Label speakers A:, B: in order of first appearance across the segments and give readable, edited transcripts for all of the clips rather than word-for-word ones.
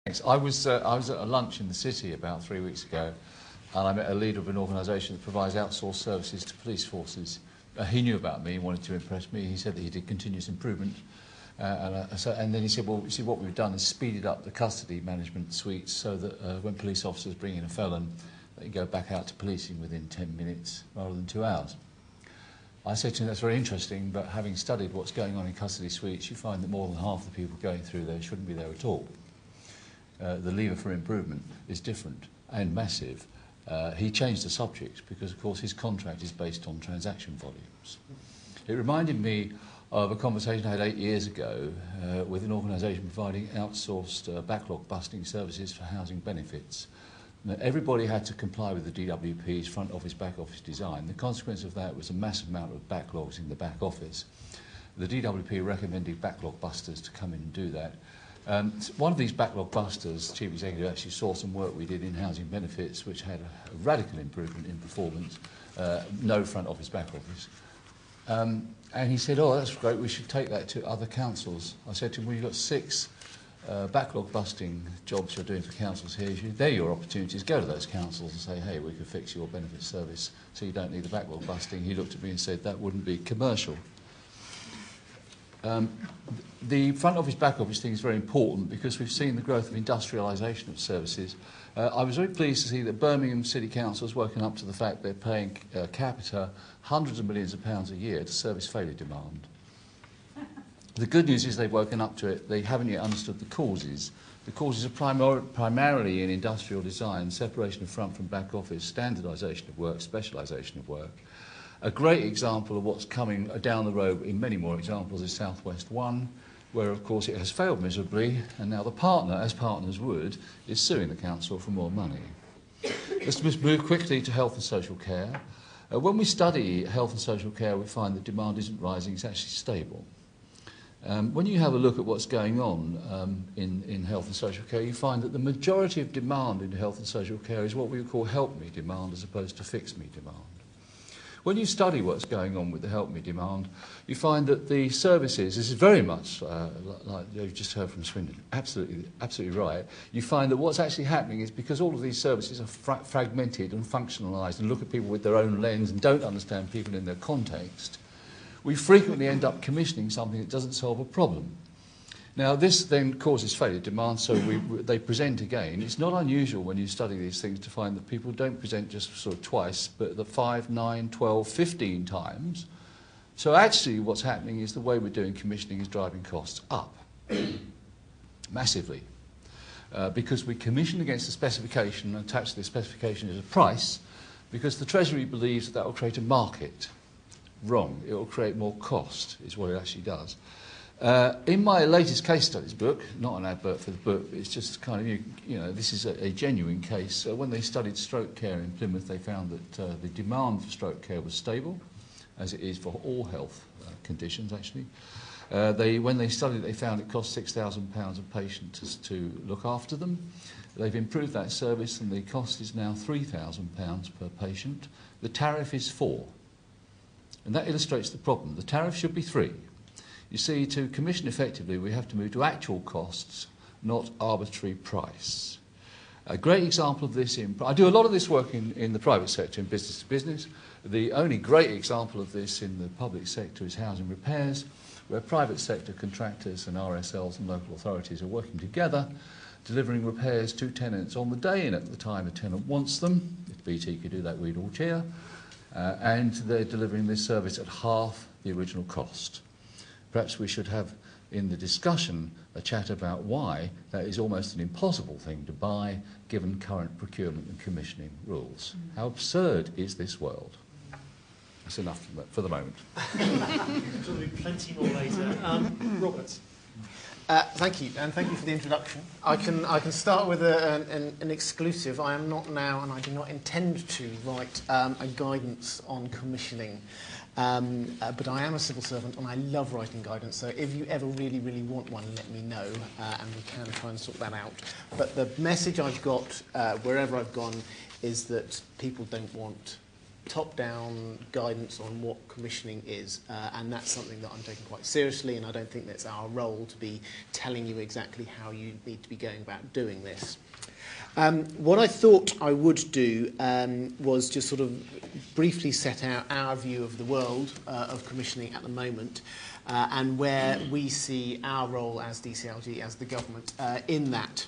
A: Thanks. I was at a lunch in the city about 3 weeks ago, and I met a leader of an organisation that provides outsourced services to police forces. He knew about me and wanted to impress me. He said that he did continuous improvement. And then he said, well, you see, what we've done is speeded up the custody management suites so that when police officers bring in a felon, they go back out to policing within 10 minutes rather than 2 hours. I said to him, that's very interesting, but having studied what's going on in custody suites, you find that more than half the people going through there shouldn't be there at all. The lever for improvement is different and massive. He changed the subject because, of course, his contract is based on transaction volumes. It reminded me of a conversation I had 8 years ago with an organisation providing outsourced backlog busting services for housing benefits. Now, everybody had to comply with the DWP's front office, back office design. The consequence of that was a massive amount of backlogs in the back office. The DWP recommended backlog busters to come in and do that. One of these backlog busters, Chief Executive, actually saw some work we did in housing benefits, which had a radical improvement in performance, no front office, back office. And he said, oh, that's great, we should take that to other councils. I said to him, well, you've got 6 backlog busting jobs you're doing for councils here. They're your opportunities. Go to those councils and say, hey, we could fix your benefit service so you don't need the backlog busting. He looked at me and said, that wouldn't be commercial. The front office, back office thing is very important because we've seen the growth of industrialisation of services. I was very pleased to see that Birmingham City Council has woken up to the fact they're paying capita hundreds of millions of pounds a year to service failure demand. The good news is they've woken up to it. They haven't yet understood the causes. The causes are primarily in industrial design, separation of front from back office, standardisation of work, specialisation of work. A great example of what's coming down the road in many more examples is South West 1, where, of course, it has failed miserably, and now the partner, as partners would, is suing the council for more money. Let's move quickly to health and social care. When we study health and social care, we find that demand isn't rising, it's actually stable. When you have a look at what's going on in health and social care, you find that the majority of demand in health and social care is what we would call help me demand as opposed to fix me demand. When you study what's going on with the help me demand, you find that the services, this is very much like you've just heard from Swindon, absolutely right. You find that what's actually happening is because all of these services are fragmented and functionalised and look at people with their own lens and don't understand people in their context, we frequently end up commissioning something that doesn't solve a problem. Now, this then causes failure demand, so they present again. It's not unusual when you study these things to find that people don't present just sort of twice, but the 5, 9, 12, 15 times. So actually what's happening is the way we're doing commissioning is driving costs up massively. Because we commission against the specification and attach to the specification as a price, because the Treasury believes that will create a market. Wrong. It will create more cost, is what it actually does. In my latest case studies book, not an advert for the book, it's just kind of, you know, this is a genuine case. When they studied stroke care in Plymouth, they found that the demand for stroke care was stable, as it is for all health conditions, actually. When they studied, they found it cost £6,000 a patient to look after them. They've improved that service, and the cost is now £3,000 per patient. The tariff is 4. And that illustrates the problem. The tariff should be 3. You see, to commission effectively, we have to move to actual costs, not arbitrary price. A great example of this I do a lot of this work in the private sector, in business to business. The only great example of this in the public sector is housing repairs, where private sector contractors and RSLs and local authorities are working together, delivering repairs to tenants on the day and at the time a tenant wants them. If BT could do that, we'd all cheer. And they're delivering this service at half the original cost. Perhaps we should have in the discussion a chat about why that is almost an impossible thing to buy given current procurement and commissioning rules. How absurd is this world? That's enough for the moment.
B: There'll be plenty more later. Robert.
C: Thank you, and thank you for the introduction. I can start with an exclusive. I am not now, and I do not intend to write a guidance on commissioning. But I am a civil servant and I love writing guidance, so if you ever really, really want one, let me know and we can try and sort that out. But the message I've got wherever I've gone is that people don't want top-down guidance on what commissioning is, and that's something that I'm taking quite seriously, and I don't think that's our role to be telling you exactly how you need to be going about doing this. What I thought I would do was just sort of briefly set out our view of the world of commissioning at the moment, and where we see our role as DCLG, as the government, in that.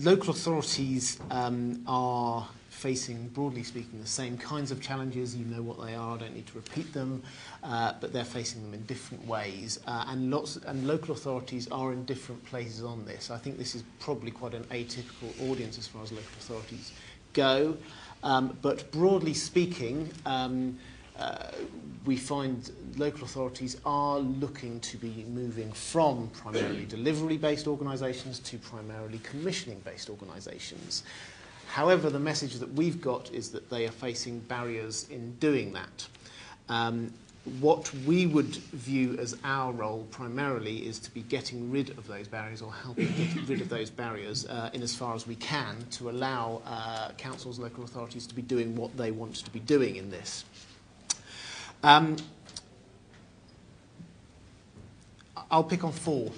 C: Local authorities are facing, broadly speaking, the same kinds of challenges. You know what they are, I don't need to repeat them, but they're facing them in different ways. And local authorities are in different places on this. I think this is probably quite an atypical audience as far as local authorities go. But broadly speaking, we find local authorities are looking to be moving from primarily delivery-based organisations to primarily commissioning-based organisations. However, the message that we've got is that they are facing barriers in doing that. What we would view as our role primarily is to be getting rid of those barriers, or helping get rid of those barriers in as far as we can, to allow councils, local authorities to be doing what they want to be doing in this. I'll pick on four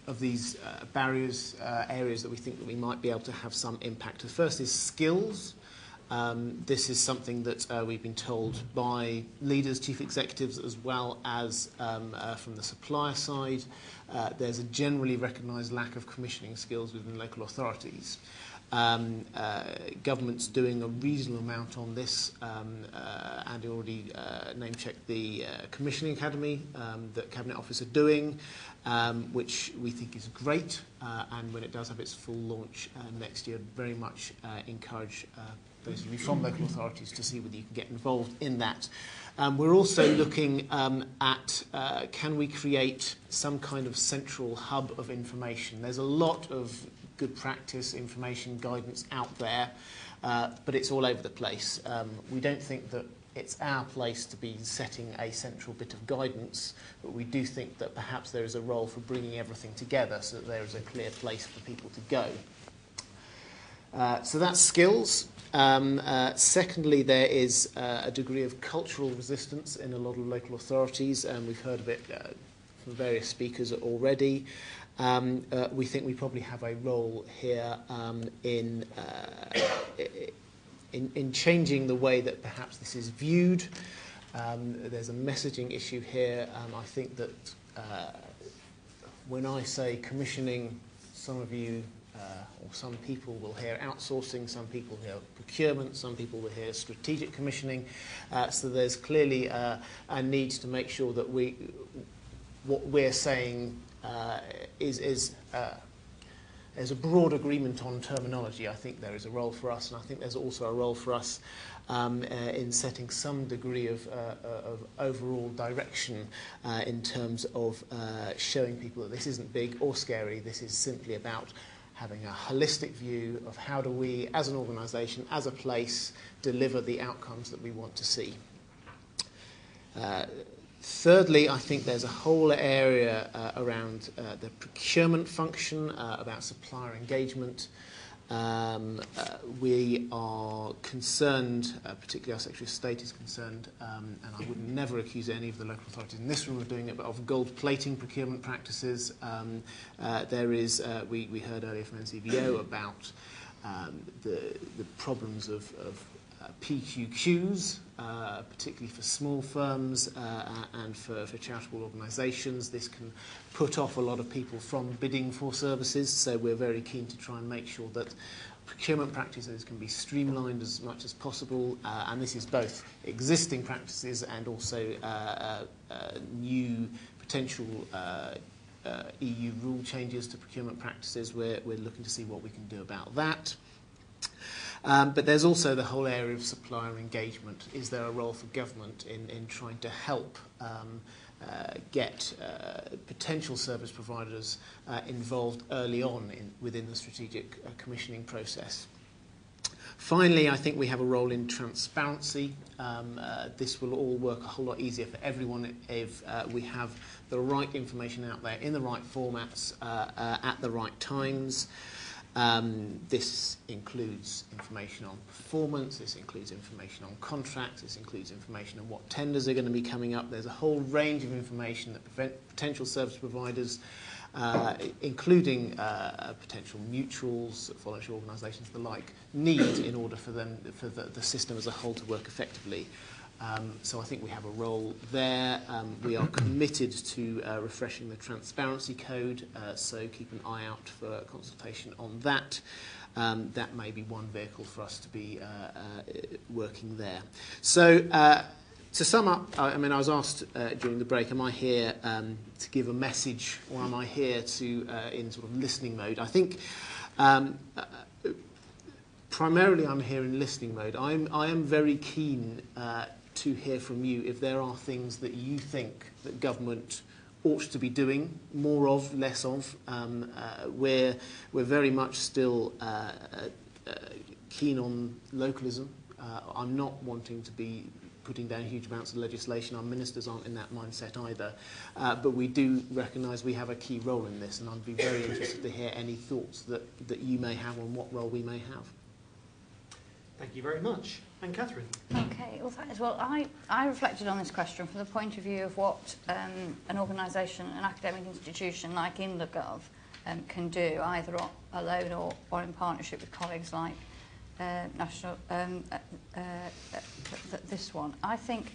C: of these barriers, areas that we think that we might be able to have some impact. The first is skills. This is something that we've been told by leaders, chief executives, as well as from the supplier side. There's a generally recognised lack of commissioning skills within local authorities. Government's doing a reasonable amount on this. Andy already name-checked the Commissioning Academy that Cabinet Office are doing, which we think is great, and when it does have its full launch next year, very much encourage those of you from local authorities to see whether you can get involved in that. We're also looking at can we create some kind of central hub of information. There's a lot of good practice, information, guidance out there, but it's all over the place. We don't think that it's our place to be setting a central bit of guidance, but we do think that perhaps there is a role for bringing everything together so that there is a clear place for people to go. So that's skills. Secondly, there is a degree of cultural resistance in a lot of local authorities, and we've heard of it from various speakers already. We think we probably have a role here in changing the way that perhaps this is viewed. There's a messaging issue here. I think that when I say commissioning, some of you or some people will hear outsourcing, some people hear procurement, some people will hear strategic commissioning. So there's clearly a need to make sure that what we're saying is there's a broad agreement on terminology. I think there is a role for us, and I think there's also a role for us in setting some degree of overall direction in terms of showing people that this isn't big or scary. This is simply about having a holistic view of how do we, as an organisation, as a place, deliver the outcomes that we want to see. Thirdly, I think there's a whole area around the procurement function, about supplier engagement. We are concerned, particularly our Secretary of State is concerned, and I would never accuse any of the local authorities in this room of doing it, but of gold-plating procurement practices. There is, we heard earlier from NCVO about the problems of PQQs, particularly for small firms and for charitable organisations. This can put off a lot of people from bidding for services, so we're very keen to try and make sure that procurement practices can be streamlined as much as possible, and this is both existing practices and also new potential EU rule changes to procurement practices. We're looking to see what we can do about that. But there's also the whole area of supplier engagement. Is there a role for government in trying to help get potential service providers involved early on within the strategic commissioning process? Finally, I think we have a role in transparency. This will all work a whole lot easier for everyone if we have the right information out there in the right formats at the right times. This includes information on performance, this includes information on contracts, this includes information on what tenders are going to be coming up. There's a whole range of information that potential service providers, including potential mutuals, voluntary organisations, the like, need in order for the system as a whole to work effectively. So I think we have a role there. We are committed to refreshing the transparency code, so keep an eye out for consultation on that. That may be one vehicle for us to be working there. So to sum up, I mean, I was asked during the break, am I here to give a message, or am I here to in sort of listening mode? I think primarily I'm here in listening mode. I am very keen to hear from you if there are things that you think that government ought to be doing more of, less of. We're very much still keen on localism. I'm not wanting to be putting down huge amounts of legislation. Our ministers aren't in that mindset either. But we do recognise we have a key role in this, and I'd be very interested to hear any thoughts that you may have on what role we may have.
B: Thank you very much. And Catherine?
D: Okay, well, thanks. Well, I reflected on this question from the point of view of what an organisation, an academic institution like NLGN can do, either alone or in partnership with colleagues like this one. I think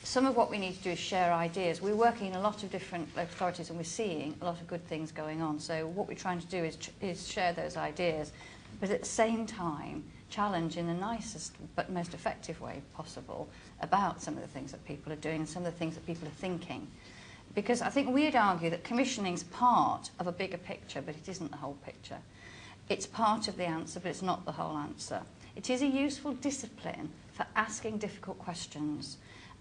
D: some of what we need to do is share ideas. We're working in a lot of different local authorities and we're seeing a lot of good things going on. So what we're trying to do is share those ideas, but at the same time challenge in the nicest but most effective way possible about some of the things that people are doing and some of the things that people are thinking. Because I think we'd argue that commissioning's part of a bigger picture, but it isn't the whole picture. It's part of the answer, but it's not the whole answer. It is a useful discipline for asking difficult questions,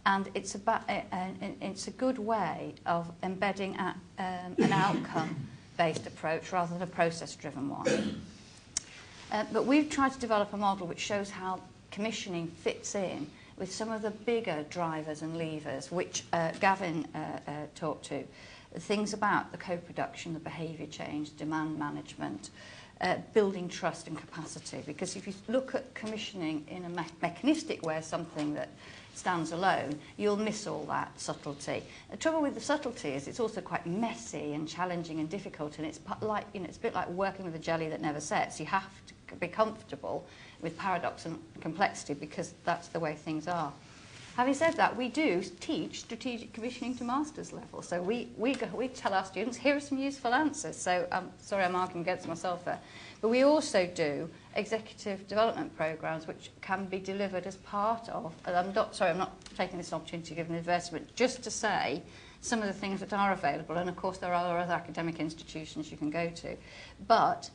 D: and it's a good way of embedding an outcome-based approach rather than a process-driven one. But we've tried to develop a model which shows how commissioning fits in with some of the bigger drivers and levers, which Gavin talked to. Things about the co-production, the behaviour change, demand management, building trust and capacity. Because if you look at commissioning in a mechanistic way, something that stands alone, you'll miss all that subtlety. The trouble with the subtlety is it's also quite messy and challenging and difficult, and it's like, you know, it's a bit like working with a jelly that never sets. You have to be comfortable with paradox and complexity because that's the way things are. Having said that, we do teach strategic commissioning to master's level. So we tell our students, here are some useful answers. So sorry, I'm arguing against myself there. But we also do executive development programmes which can be delivered as part of, and I'm not taking this opportunity to give an advertisement, just to say some of the things that are available. And of course there are other academic institutions you can go to. But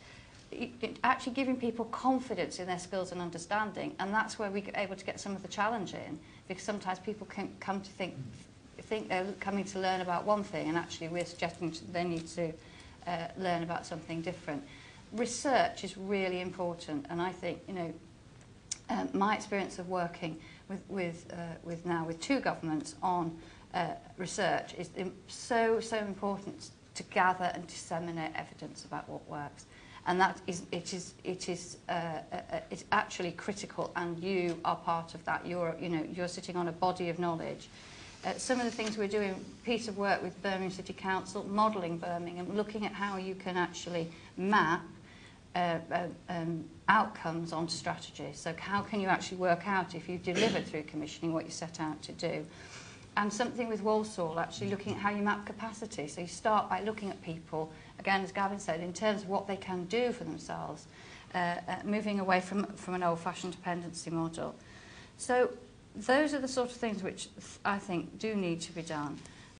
D: actually giving people confidence in their skills and understanding, and that's where we're able to get some of the challenge in, because sometimes people can come to think they're coming to learn about one thing, and actually we're suggesting they need to learn about something different. Research is really important, and I think, you know, my experience of working with two governments on research is so important to gather and disseminate evidence about what works. And that is, it's actually critical, and you are part of that. You're sitting on a body of knowledge. Some of the things we're doing, piece of work with Birmingham City Council, modelling Birmingham, looking at how you can actually map outcomes onto strategy. So how can you actually work out, if you deliver through commissioning, what you set out to do? And something with Walsall, actually looking at how you map capacity. So you start by looking at people, again, as Gavin said, in terms of what they can do for themselves, moving away from an old-fashioned dependency model. So those are the sort of things which I think do need to be done.